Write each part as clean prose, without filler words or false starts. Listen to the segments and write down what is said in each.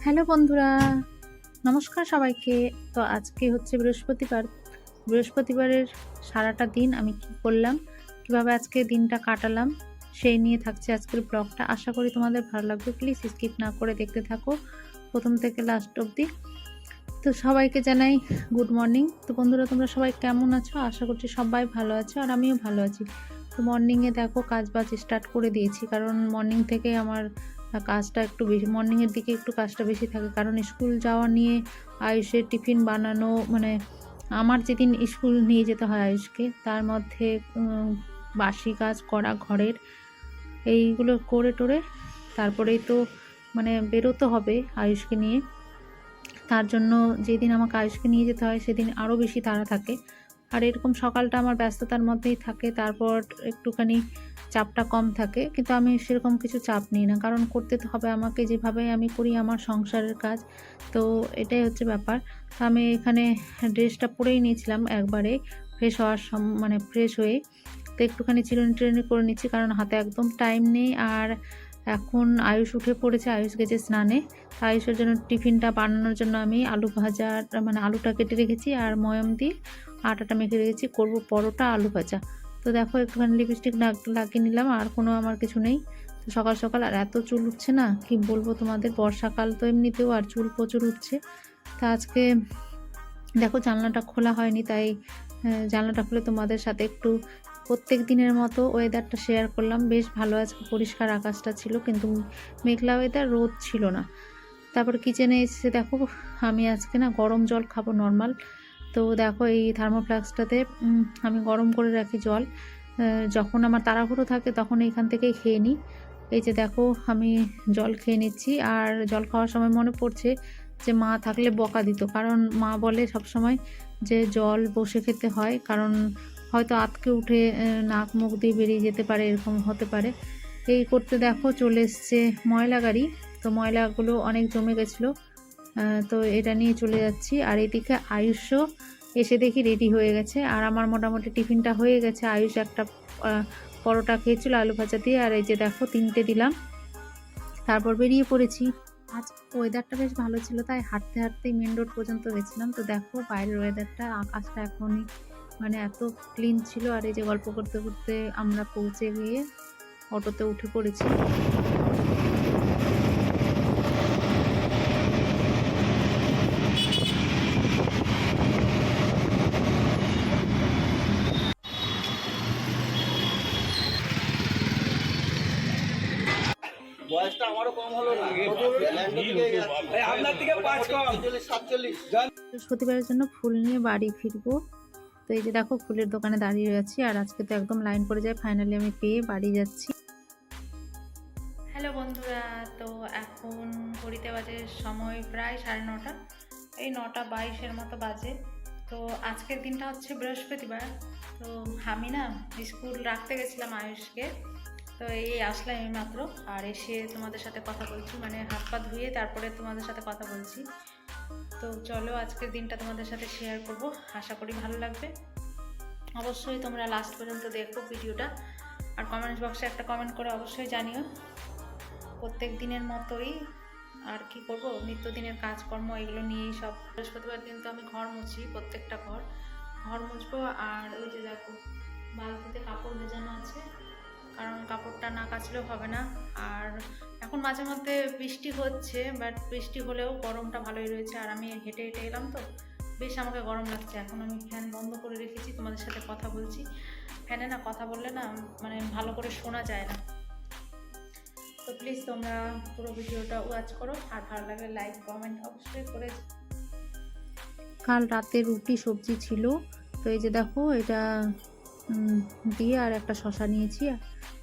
Hello বন্ধুরা, নমস্কার সবাইকে। তো আজকে হচ্ছে বৃহস্পতিবার। বৃহস্পতিবারের সারাটা দিন আমি কি করলাম, কিভাবে আজকে দিনটা কাটালাম, সেই নিয়ে থাকছে আজকের ব্লগটা। আশা করি তোমাদের ভালো লাগবে। প্লিজ স্কিপ না করে দেখতে থাকো প্রথম থেকে লাস্ট অবধি। তো সবাইকে জানাই গুড মর্নিং। তো বন্ধুরা, তোমরা সবাই কেমন আছো? আশা করছি সবাই ভালো আছো আর আমিও ভালো আছি। তো মর্নিংয়ে দেখো কাজবাজ স্টার্ট করে দিয়েছি, কারণ মর্নিং থেকে আমার কাজটা একটু বেশি, মর্নিংয়ের দিকে একটু কাজটা বেশি থাকে, কারণ স্কুল যাওয়া নিয়ে আয়ুষের টিফিন বানানো, মানে আমার যেদিন স্কুল নিয়ে যেতে হয় আয়ুষকে, তার মধ্যে বাসি কাজ করা ঘরের, এইগুলো করে টোরে তারপরেই তো মানে বেরোতে হবে আয়ুষকে নিয়ে। তার জন্য যেদিন আমাকে আয়ুষকে নিয়ে যেতে হয় সেদিন আরও বেশি তাড়া থাকে। আর এরকম সকালটা আমার ব্যস্ততার মধ্যেই থাকে, তারপর একটুখানি চাপটা কম থাকে, কিন্তু আমি সেরকম কিছু চাপ নিই না, কারণ করতে তো হবে আমাকে, যেভাবে আমি করি আমার সংসারের কাজ। তো এটাই হচ্ছে ব্যাপার। তো আমি এখানে ড্রেসটা পরেই নিয়েছিলাম একবারে, ফ্রেশ হওয়ার মানে ফ্রেশ হয়ে। তো একটুখানি চিরুনি টিরুনি করে নিচ্ছি, কারণ হাতে একদম টাইম নেই। আর এখন আয়ুষ উঠে পড়েছে, আয়ুষ গেছে স্নানে। আয়ুষের জন্য টিফিনটা বানানোর জন্য আমি আলু ভাজার মানে আলুটা কেটে রেখেছি আর ময়ম দিয়ে আটাটা মেখে রেখেছি, করব পরোটা আলু ভাজা। তো দেখো একটুখানি লিপস্টিক লাগিয়ে নিলাম, আর কোনো আমার কিছু নেই। তো সকাল সকাল আর এত চুল উঠছে না, কি বলবো তোমাদের, বর্ষাকাল তো এমনিতেও, আর চুল প্রচুর উঠছে। তা আজকে দেখো জানলাটা খোলা হয়নি, তাই জানলাটা খুলে তোমাদের সাথে একটু প্রত্যেক দিনের মতো ওয়েদারটা শেয়ার করলাম। বেশ ভালো, আজকে পরিষ্কার আকাশটা ছিল, কিন্তু মেঘলা ওয়েদার, রোদ ছিল না। তারপর কিচেনে এসে দেখো আমি আজকে না গরম জল খাবো নর্মাল। তো দেখো এই থার্মোফ্লাস্কটাতে আমি গরম করে রাখি জল, যখন আমার তাড়াহুড়ো থাকে তখন এইখান থেকেই খেয়ে নিই। এই যে দেখো আমি জল খেয়ে নিচ্ছি, আর জল খাওয়ার সময় মনে পড়ছে যে মা থাকলে বকা দিত, কারণ মা বলে সবসময় যে জল বসে খেতে হয়, কারণ হয়তো আতকে উঠে নাক মুখ দিয়ে বেরিয়ে যেতে পারে, এরকম হতে পারে। এই করতে দেখো চলে এসছে ময়লা গাড়ি। তো ময়লাগুলো অনেক জমে গেছিলো, তো এটা নিয়ে চলে যাচ্ছি। আর এদিকে আয়ুষও এসে দেখি রেডি হয়ে গেছে, আর আমার মোটামুটি টিফিনটা হয়ে গেছে। আয়ুষ একটা পরোটা খেয়েছিল আলু ভাজা দিয়ে, আর এই যে দেখো 3টে দিলাম, তারপর বেরিয়ে পড়েছি। আজ ওয়েদারটা বেশ ভালো ছিল, তাই হাঁটতে হাঁটতেই মেন রোড পর্যন্ত গেছিলাম। তো দেখো বাইরের ওয়েদারটা, আকাশটা এখনই মানে এত ক্লিন ছিল। আর এই যে গল্প করতে করতে আমরা পৌঁছে গিয়ে অটোতে উঠে পড়েছি। বয়সটা আমারও কম হলো না, আপনার থেকে 5 কম, 47। বৃহস্পতিবারের জন্য ফুল নিয়ে বাড়ি ফিরবো। তো এই যে দেখো ফুলের দোকানে দাঁড়িয়ে আছি, আর আজকে তো একদম লাইন পড়ে যায়, ফাইনালি আমি পেয়ে বাড়ি যাচ্ছি। হ্যালো বন্ধুরা, তো এখন ঘড়িতে বাজে সময় প্রায় 9:30, এই 9:22 মতো বাজে। তো আজকের দিনটা হচ্ছে বৃহস্পতিবার। তো আমি না স্কুল রাখতে গেছিলাম আয়ুষকে, তো এই আসলাম এই মাত্র, আর এসে তোমাদের সাথে কথা বলছি, মানে হাত পা ধুয়ে তারপরে তোমাদের সাথে কথা বলছি। তো চলো আজকের দিনটা তোমাদের সাথে শেয়ার করব, আশা করি ভালো লাগবে। অবশ্যই তোমরা লাস্ট পর্যন্ত দেখো ভিডিওটা, আর কমেন্টস বক্সে একটা কমেন্ট করে অবশ্যই জানিও। প্রত্যেক দিনের মতোই আর কি করব, নিত্যদিনের কাজকর্ম এগুলো নিয়েই সব। বৃহস্পতিবার দিন তো আমি ঘর মুছি, প্রত্যেকটা ঘর মুছবো। আর ওই যে দেখো বালতিতে কাপড় ভেজানো আছে, কারণ কাপড়টা না কাচলেও হবে না। আর এখন মাঝে মধ্যে বৃষ্টি হচ্ছে, বাট বৃষ্টি হলেও গরমটা ভালোই রয়েছে। আর আমি হেঁটে হেঁটে এলাম, তো বেশ আমাকে গরম লাগছে। এখন আমি ফ্যান বন্ধ করে রেখেছি, তোমাদের সাথে কথা বলছি। ফ্যানে না কথা বললে না মানে ভালো করে শোনা যায় না। তো প্লিজ তোমরা পুরো ভিডিওটা ওয়াচ করো, আর ভালো লাগলে লাইক কমেন্ট অবশ্যই করে। কাল রাতে রুটি সবজি ছিল, তো এই যে দেখো এটা দিয়ে আর একটা শশা নিয়েছি।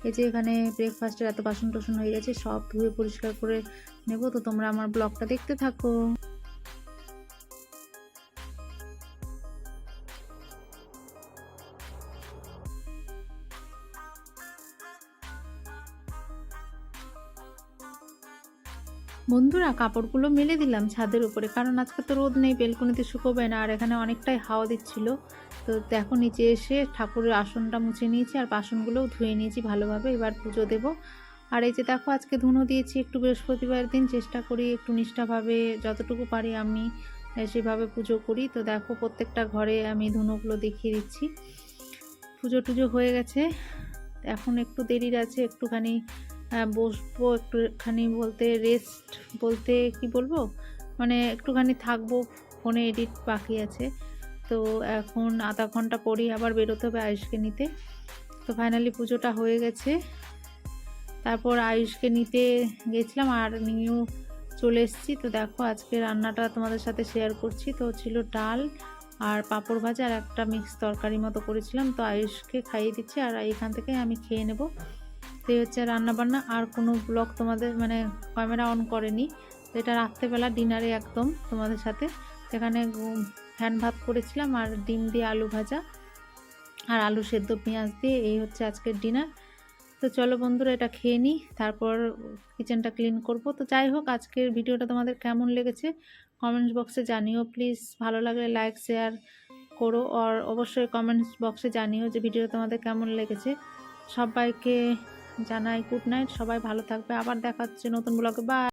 এই যে এখানে ব্রেকফাস্টের এত বাসন টাসন হয়ে গেছে, সব ধুয়ে পরিষ্কার করে নেব। তো তোমরা আমার ব্লগটা দেখতে থাকো। বন্ধুরা, কাপড়গুলো মেলে দিলাম ছাদের উপরে, কারণ আজকে তো রোদ নেই, বেলকনিতে শুকোবে না, আর এখানে অনেকটাই হাওয়া দিচ্ছিল। তো দেখো নিচে এসে ঠাকুরের আসনটা মুছে নিয়েছি, আর বাসনগুলোও ধুয়ে নিয়েছি ভালোভাবে। এবার পুজো দেব, আর এই যে দেখো আজকে ধুনো দিয়েছি একটু বৃহস্পতিবার দিন, চেষ্টা করি একটু নিষ্ঠাভাবে যতটুকু পারি আমি সেভাবে পুজো করি। তো দেখো প্রত্যেকটা ঘরে আমি ধুনোগুলো দেখিয়ে দিচ্ছি। পুজো টুজো হয়ে গেছে, এখন একটু দেরির আছে, একটুখানি বসবো, একটুখানি বলতে রেস্ট বলতে কি বলবো, মানে একটুখানি থাকবো, ফোনে এডিট বাকি আছে। তো এখন আধা ঘন্টা পরেই আবার বেরোতে হবে আয়ুষকে নিতে। তো ফাইনালি পুজোটা হয়ে গেছে, তারপর আয়ুষকে নিতে গেছিলাম আর নিয়েও চলে এসেছি। তো দেখো আজকে রান্নাটা তোমাদের সাথে শেয়ার করছি। তো ছিল ডাল আর পাঁপড় ভাজা আর একটা মিক্স তরকারি মতো করেছিলাম। তো আয়ুষকে খাইয়ে দিচ্ছি আর এখান থেকে আমি খেয়ে নেব। তো এই হচ্ছে রান্নাবান্না, আর কোনো ব্লগ তোমাদের মানে ক্যামেরা অন করেনি। তো এটা রাত্রেবেলা ডিনারে একদম তোমাদের সাথে, সেখানে ফ্যান ভাত করেছিলাম আর ডিম দিয়ে আলু ভাজা আর আলু সেদ্ধ পেঁয়াজ দিয়ে, এই হচ্ছে আজকের ডিনার। তো চলো বন্ধুরা এটা খেয়ে নিই, তারপর কিচেনটা ক্লিন করব। তো যাই হোক আজকের ভিডিওটা তোমাদের কেমন লেগেছে কমেন্টস বক্সে জানিও প্লিজ, ভালো লাগলে লাইক শেয়ার করো, আর অবশ্যই কমেন্টস বক্সে জানিও যে ভিডিওটা তোমাদের কেমন লেগেছে। সবাইকে জানাই গুড নাইট, সবাই ভালো থাকবে, আবার দেখা হচ্ছে নতুন ব্লগে, বাই।